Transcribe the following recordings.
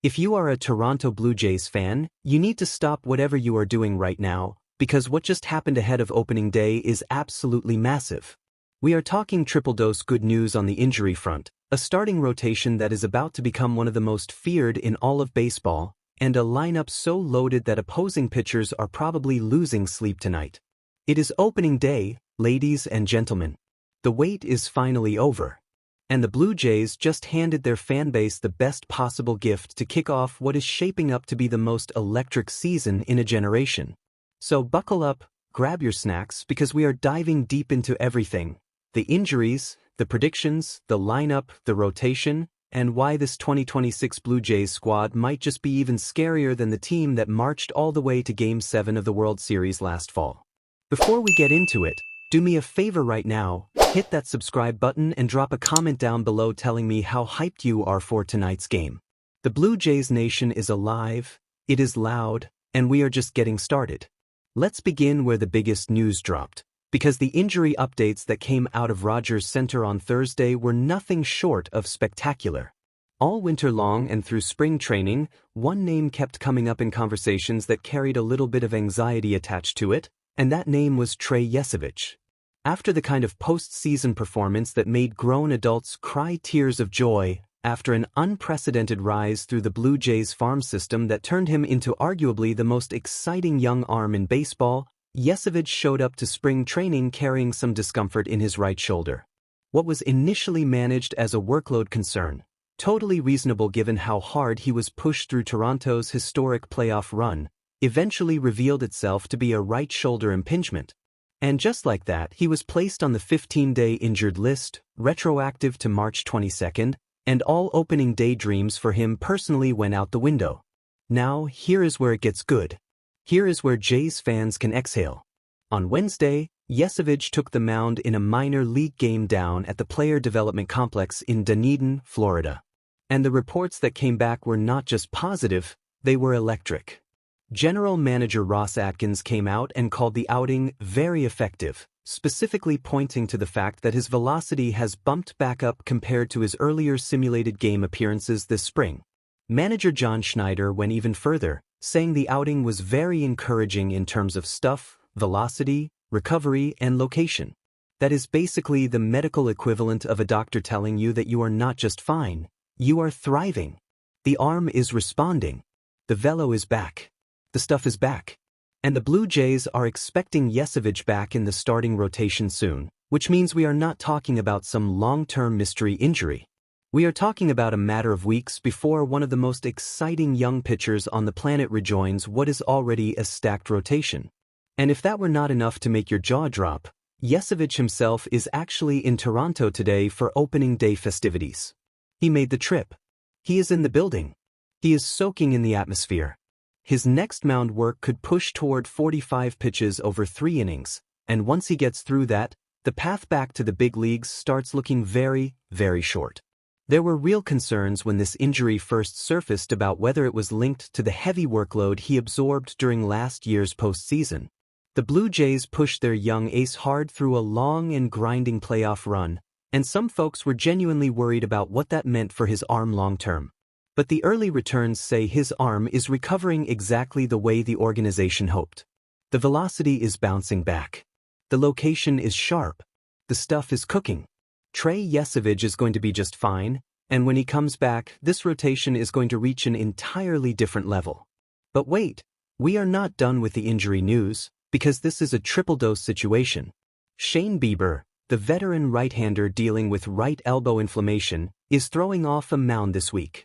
If you are a Toronto Blue Jays fan, you need to stop whatever you are doing right now, because what just happened ahead of opening day is absolutely massive. We are talking triple dose good news on the injury front, a starting rotation that is about to become one of the most feared in all of baseball, and a lineup so loaded that opposing pitchers are probably losing sleep tonight. It is opening day, ladies and gentlemen. The wait is finally over. And the Blue Jays just handed their fanbase the best possible gift to kick off what is shaping up to be the most electric season in a generation. So buckle up, grab your snacks, because we are diving deep into everything: the injuries, the predictions, the lineup, the rotation, and why this 2026 Blue Jays squad might just be even scarier than the team that marched all the way to Game 7 of the World Series last fall. Before we get into it, do me a favor right now, hit that subscribe button and drop a comment down below telling me how hyped you are for tonight's game. The Blue Jays Nation is alive, it is loud, and we are just getting started. Let's begin where the biggest news dropped, because the injury updates that came out of Rogers Center on Thursday were nothing short of spectacular. All winter long and through spring training, one name kept coming up in conversations that carried a little bit of anxiety attached to it, and that name was Trey Yesavich. After the kind of post-season performance that made grown adults cry tears of joy, after an unprecedented rise through the Blue Jays farm system that turned him into arguably the most exciting young arm in baseball, Yesavich showed up to spring training carrying some discomfort in his right shoulder. What was initially managed as a workload concern, totally reasonable given how hard he was pushed through Toronto's historic playoff run, eventually revealed itself to be a right shoulder impingement. And just like that, he was placed on the 15-day injured list, retroactive to March 22nd, and all opening day dreams for him personally went out the window. Now, here is where it gets good. Here is where Jays fans can exhale. On Wednesday, Yesavich took the mound in a minor league game down at the Player Development Complex in Dunedin, Florida. And the reports that came back were not just positive, they were electric. General Manager Ross Atkins came out and called the outing very effective, specifically pointing to the fact that his velocity has bumped back up compared to his earlier simulated game appearances this spring. Manager John Schneider went even further, saying the outing was very encouraging in terms of stuff, velocity, recovery, and location. That is basically the medical equivalent of a doctor telling you that you are not just fine, you are thriving. The arm is responding. The velo is back. The stuff is back. And the Blue Jays are expecting Yesavich back in the starting rotation soon, which means we are not talking about some long-term mystery injury. We are talking about a matter of weeks before one of the most exciting young pitchers on the planet rejoins what is already a stacked rotation. And if that were not enough to make your jaw drop, Yesavich himself is actually in Toronto today for opening day festivities. He made the trip. He is in the building. He is soaking in the atmosphere. His next mound work could push toward 45 pitches over 3 innings, and once he gets through that, the path back to the big leagues starts looking very, very short. There were real concerns when this injury first surfaced about whether it was linked to the heavy workload he absorbed during last year's postseason. The Blue Jays pushed their young ace hard through a long and grinding playoff run, and some folks were genuinely worried about what that meant for his arm long-term. But the early returns say his arm is recovering exactly the way the organization hoped. The velocity is bouncing back. The location is sharp. The stuff is cooking. Trey Yesavich is going to be just fine, and when he comes back, this rotation is going to reach an entirely different level. But wait, we are not done with the injury news, because this is a triple-dose situation. Shane Bieber, the veteran right-hander dealing with right elbow inflammation, is throwing off a mound this week.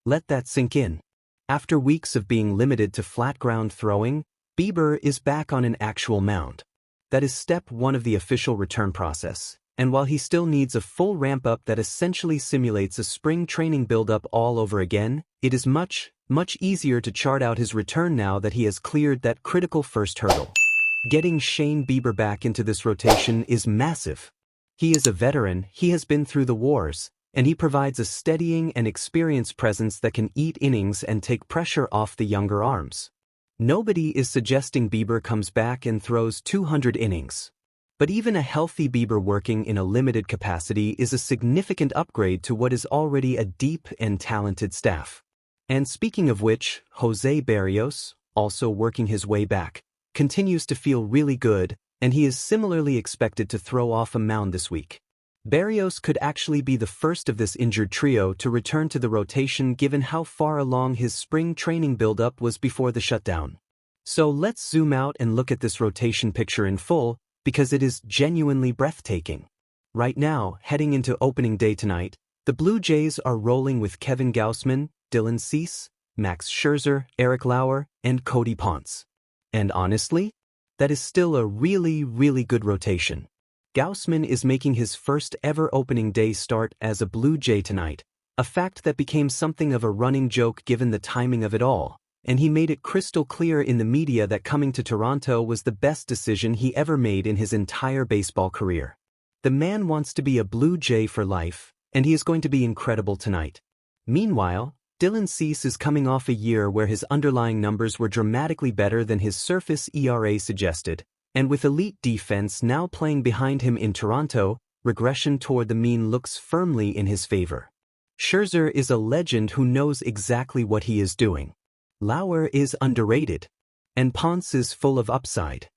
Let that sink in. After weeks of being limited to flat ground throwing, Bieber is back on an actual mound. That is step 1 of the official return process. And while he still needs a full ramp-up that essentially simulates a spring training build-up all over again, it is much, much easier to chart out his return now that he has cleared that critical first hurdle. Getting Shane Bieber back into this rotation is massive. He is a veteran, he has been through the wars, and he provides a steadying and experienced presence that can eat innings and take pressure off the younger arms. Nobody is suggesting Bieber comes back and throws 200 innings. But even a healthy Bieber working in a limited capacity is a significant upgrade to what is already a deep and talented staff. And speaking of which, Jose Berrios, also working his way back, continues to feel really good, and he is similarly expected to throw off a mound this week. Berrios could actually be the first of this injured trio to return to the rotation given how far along his spring training buildup was before the shutdown. So let's zoom out and look at this rotation picture in full, because it is genuinely breathtaking. Right now, heading into opening day tonight, the Blue Jays are rolling with Kevin Gausman, Dylan Cease, Max Scherzer, Eric Lauer, and Cody Ponce. And honestly, that is still a really, really good rotation. Gausman is making his first ever opening day start as a Blue Jay tonight, a fact that became something of a running joke given the timing of it all, and he made it crystal clear in the media that coming to Toronto was the best decision he ever made in his entire baseball career. The man wants to be a Blue Jay for life, and he is going to be incredible tonight. Meanwhile, Dylan Cease is coming off a year where his underlying numbers were dramatically better than his surface ERA suggested, and with elite defense now playing behind him in Toronto, regression toward the mean looks firmly in his favor. Scherzer is a legend who knows exactly what he is doing. Lauer is underrated. And Ponce is full of upside.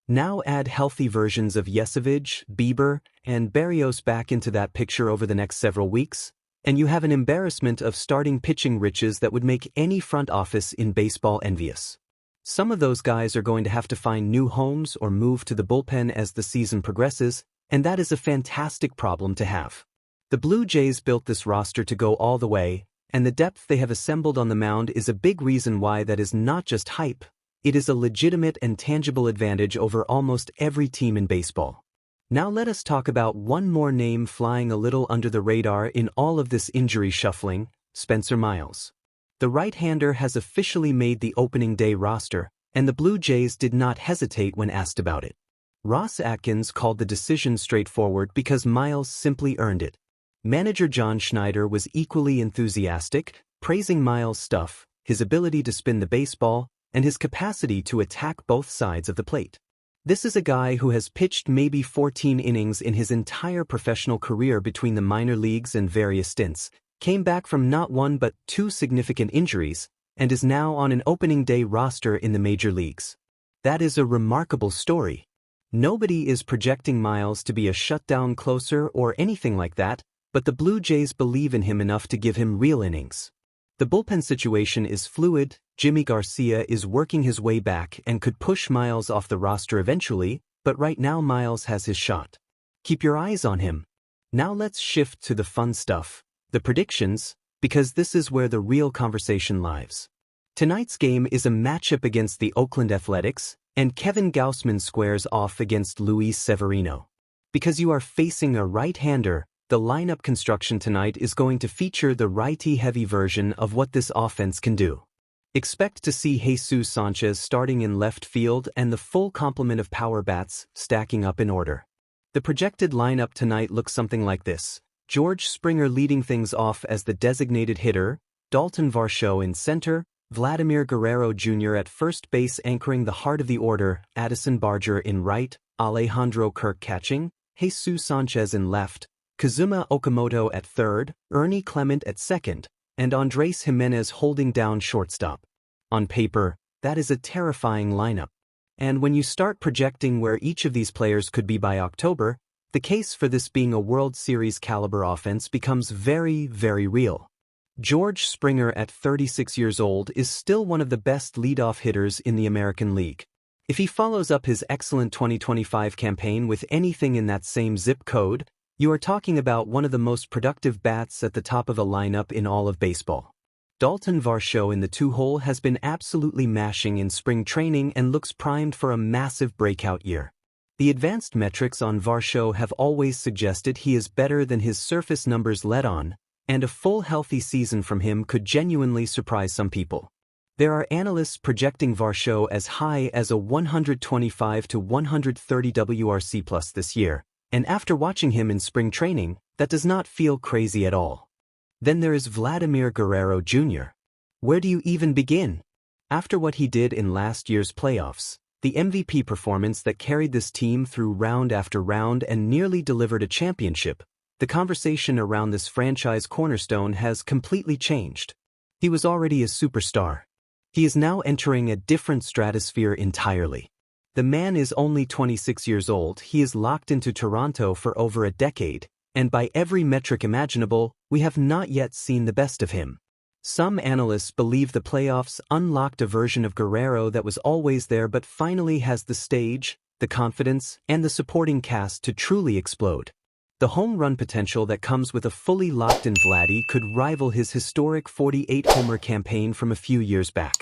Now add healthy versions of Yesevich, Bieber, and Berrios back into that picture over the next several weeks, and you have an embarrassment of starting pitching riches that would make any front office in baseball envious. Some of those guys are going to have to find new homes or move to the bullpen as the season progresses, and that is a fantastic problem to have. The Blue Jays built this roster to go all the way, and the depth they have assembled on the mound is a big reason why that is not just hype, it is a legitimate and tangible advantage over almost every team in baseball. Now let us talk about one more name flying a little under the radar in all of this injury shuffling, Spencer Miles. The right-hander has officially made the opening day roster, and the Blue Jays did not hesitate when asked about it. Ross Atkins called the decision straightforward because Miles simply earned it. Manager John Schneider was equally enthusiastic, praising Miles' stuff, his ability to spin the baseball, and his capacity to attack both sides of the plate. This is a guy who has pitched maybe 14 innings in his entire professional career between the minor leagues and various stints, came back from not one but two significant injuries, and is now on an opening day roster in the major leagues. That is a remarkable story. Nobody is projecting Miles to be a shutdown closer or anything like that, but the Blue Jays believe in him enough to give him real innings. The bullpen situation is fluid. Jimmy Garcia is working his way back and could push Miles off the roster eventually, but right now Miles has his shot. Keep your eyes on him. Now let's shift to the fun stuff, the predictions, because this is where the real conversation lies. Tonight's game is a matchup against the Oakland Athletics, and Kevin Gausman squares off against Luis Severino. Because you are facing a right-hander, the lineup construction tonight is going to feature the righty-heavy version of what this offense can do. Expect to see Jesus Sanchez starting in left field and the full complement of power bats stacking up in order. The projected lineup tonight looks something like this. George Springer leading things off as the designated hitter, Dalton Varsho in center, Vladimir Guerrero Jr. at first base anchoring the heart of the order, Addison Barger in right, Alejandro Kirk catching, Jesus Sanchez in left, Kazuma Okamoto at third, Ernie Clement at second, and Andrés Jiménez holding down shortstop. On paper, that is a terrifying lineup. And when you start projecting where each of these players could be by October, the case for this being a World Series caliber offense becomes very, very real. George Springer at 36 years old is still one of the best leadoff hitters in the American League. If he follows up his excellent 2025 campaign with anything in that same zip code, you are talking about one of the most productive bats at the top of a lineup in all of baseball. Dalton Varsho in the two-hole has been absolutely mashing in spring training and looks primed for a massive breakout year. The advanced metrics on Varsho have always suggested he is better than his surface numbers let on, and a full healthy season from him could genuinely surprise some people. There are analysts projecting Varsho as high as a 125 to 130 WRC+ this year, and after watching him in spring training, that does not feel crazy at all. Then there is Vladimir Guerrero Jr. Where do you even begin? After what he did in last year's playoffs, the MVP performance that carried this team through round after round and nearly delivered a championship, the conversation around this franchise cornerstone has completely changed. He was already a superstar. He is now entering a different stratosphere entirely. The man is only 26 years old, he is locked into Toronto for over a decade, and by every metric imaginable, we have not yet seen the best of him. Some analysts believe the playoffs unlocked a version of Guerrero that was always there but finally has the stage, the confidence, and the supporting cast to truly explode. The home run potential that comes with a fully locked-in Vladdy could rival his historic 48-homer campaign from a few years back.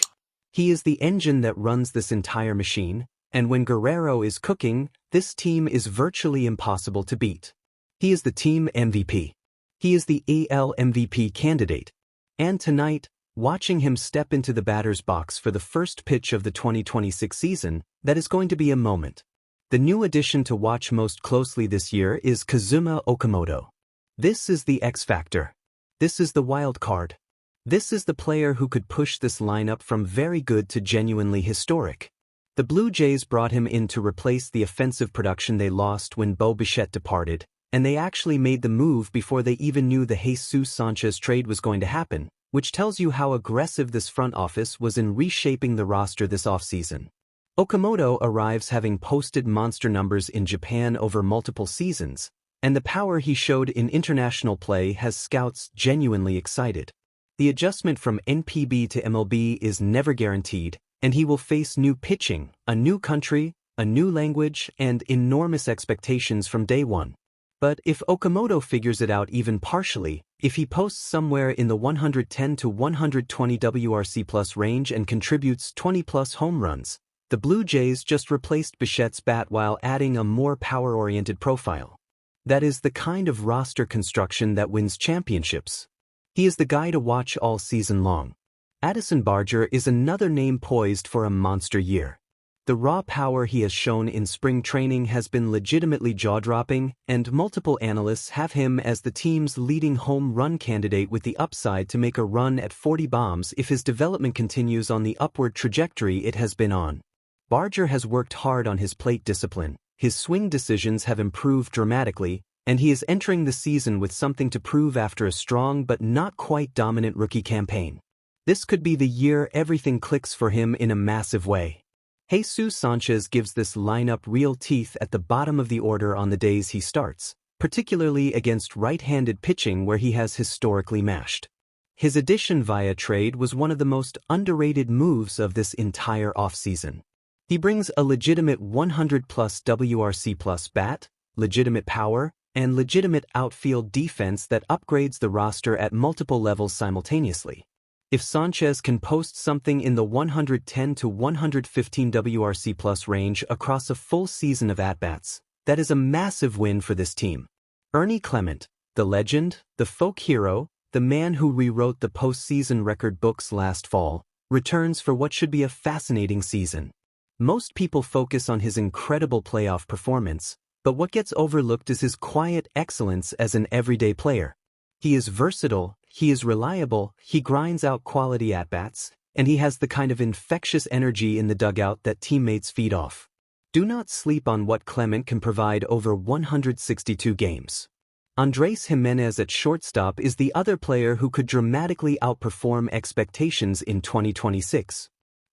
He is the engine that runs this entire machine, and when Guerrero is cooking, this team is virtually impossible to beat. He is the team MVP. He is the AL MVP candidate. And tonight, watching him step into the batter's box for the first pitch of the 2026 season, that is going to be a moment. The new addition to watch most closely this year is Kazuma Okamoto. This is the X factor. This is the wild card. This is the player who could push this lineup from very good to genuinely historic. The Blue Jays brought him in to replace the offensive production they lost when Bo Bichette departed, and they actually made the move before they even knew the Jesus Sanchez trade was going to happen, which tells you how aggressive this front office was in reshaping the roster this offseason. Okamoto arrives having posted monster numbers in Japan over multiple seasons, and the power he showed in international play has scouts genuinely excited. The adjustment from NPB to MLB is never guaranteed, and he will face new pitching, a new country, a new language, and enormous expectations from day one. But if Okamoto figures it out even partially, if he posts somewhere in the 110 to 120 WRC plus range and contributes 20 plus home runs, the Blue Jays just replaced Bichette's bat while adding a more power-oriented profile. That is the kind of roster construction that wins championships. He is the guy to watch all season long. Addison Barger is another name poised for a monster year. The raw power he has shown in spring training has been legitimately jaw-dropping, and multiple analysts have him as the team's leading home run candidate with the upside to make a run at 40 bombs if his development continues on the upward trajectory it has been on. Barger has worked hard on his plate discipline, his swing decisions have improved dramatically, and he is entering the season with something to prove after a strong but not quite dominant rookie campaign. This could be the year everything clicks for him in a massive way. Jesus Sanchez gives this lineup real teeth at the bottom of the order on the days he starts, particularly against right-handed pitching where he has historically mashed. His addition via trade was one of the most underrated moves of this entire offseason. He brings a legitimate 100-plus WRC-plus bat, legitimate power, and legitimate outfield defense that upgrades the roster at multiple levels simultaneously. If Sanchez can post something in the 110 to 115 WRC plus range across a full season of at-bats, that is a massive win for this team. Ernie Clement, the legend, the folk hero, the man who rewrote the postseason record books last fall, returns for what should be a fascinating season. Most people focus on his incredible playoff performance, but what gets overlooked is his quiet excellence as an everyday player. He is versatile, he is reliable, he grinds out quality at-bats, and he has the kind of infectious energy in the dugout that teammates feed off. Do not sleep on what Clement can provide over 162 games. Andrés Giménez at shortstop is the other player who could dramatically outperform expectations in 2026.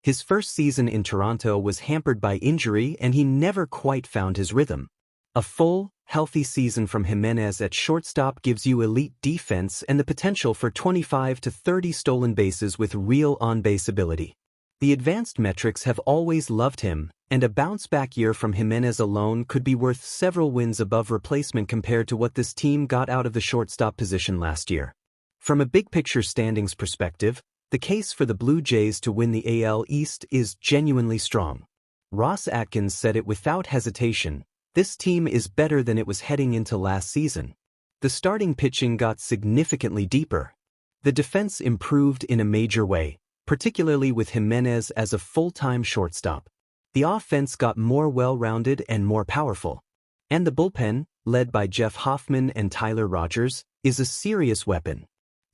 His first season in Toronto was hampered by injury and he never quite found his rhythm. A full, healthy season from Giménez at shortstop gives you elite defense and the potential for 25 to 30 stolen bases with real on-base ability. The advanced metrics have always loved him, and a bounce-back year from Giménez alone could be worth several wins above replacement compared to what this team got out of the shortstop position last year. From a big-picture standings perspective, the case for the Blue Jays to win the AL East is genuinely strong. Ross Atkins said it without hesitation. This team is better than it was heading into last season. The starting pitching got significantly deeper. The defense improved in a major way, particularly with Giménez as a full-time shortstop. The offense got more well-rounded and more powerful. And the bullpen, led by Jeff Hoffman and Tyler Rogers, is a serious weapon.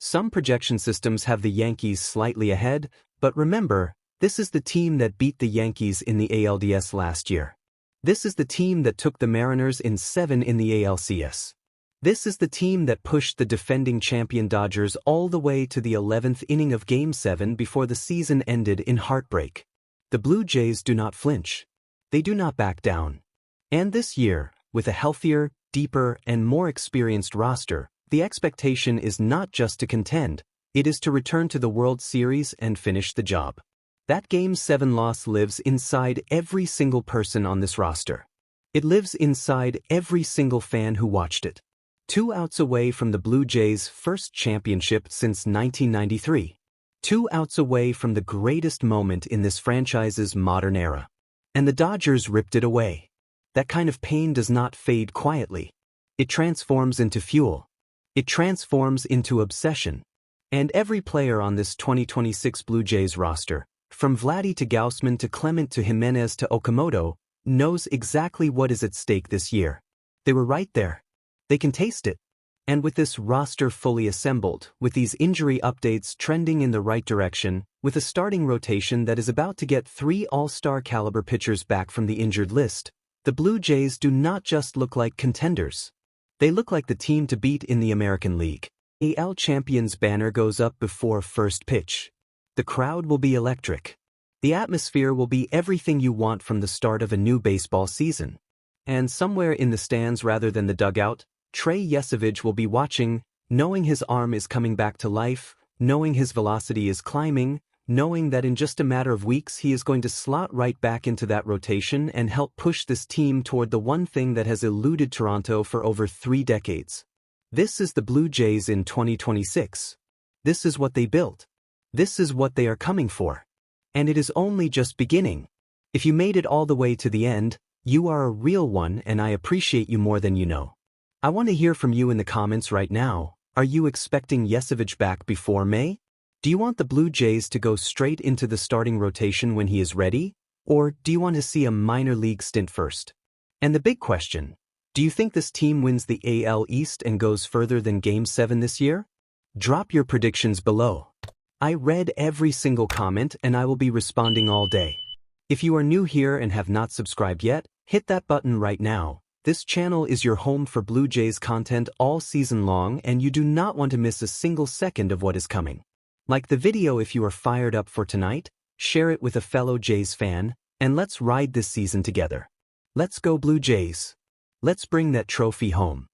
Some projection systems have the Yankees slightly ahead, but remember, this is the team that beat the Yankees in the ALDS last year. This is the team that took the Mariners in 7 in the ALCS. This is the team that pushed the defending champion Dodgers all the way to the 11th inning of Game 7 before the season ended in heartbreak. The Blue Jays do not flinch. They do not back down. And this year, with a healthier, deeper, and more experienced roster, the expectation is not just to contend, it is to return to the World Series and finish the job. That Game 7 loss lives inside every single person on this roster. It lives inside every single fan who watched it. 2 outs away from the Blue Jays' first championship since 1993. 2 outs away from the greatest moment in this franchise's modern era. And the Dodgers ripped it away. That kind of pain does not fade quietly. It transforms into fuel. It transforms into obsession. And every player on this 2026 Blue Jays roster, from Vladdy to Gausman to Clement to Jimenez to Okamoto, knows exactly what is at stake this year. They were right there. They can taste it. And with this roster fully assembled, with these injury updates trending in the right direction, with a starting rotation that is about to get 3 all-star caliber pitchers back from the injured list, the Blue Jays do not just look like contenders. They look like the team to beat in the American League. AL Champions banner goes up before first pitch. The crowd will be electric. The atmosphere will be everything you want from the start of a new baseball season. And somewhere in the stands rather than the dugout, Trey Yesavage will be watching, knowing his arm is coming back to life, knowing his velocity is climbing, knowing that in just a matter of weeks he is going to slot right back into that rotation and help push this team toward the one thing that has eluded Toronto for over 3 decades. This is the Blue Jays in 2026. This is what they built. This is what they are coming for. And it is only just beginning. If you made it all the way to the end, you are a real one and I appreciate you more than you know. I want to hear from you in the comments right now. Are you expecting Yesavage back before May? Do you want the Blue Jays to go straight into the starting rotation when he is ready? Or do you want to see a minor league stint first? And the big question, do you think this team wins the AL East and goes further than Game 7 this year? Drop your predictions below. I read every single comment and I will be responding all day. If you are new here and have not subscribed yet, hit that button right now. This channel is your home for Blue Jays content all season long and you do not want to miss a single second of what is coming. Like the video if you are fired up for tonight, share it with a fellow Jays fan, and let's ride this season together. Let's go Blue Jays. Let's bring that trophy home.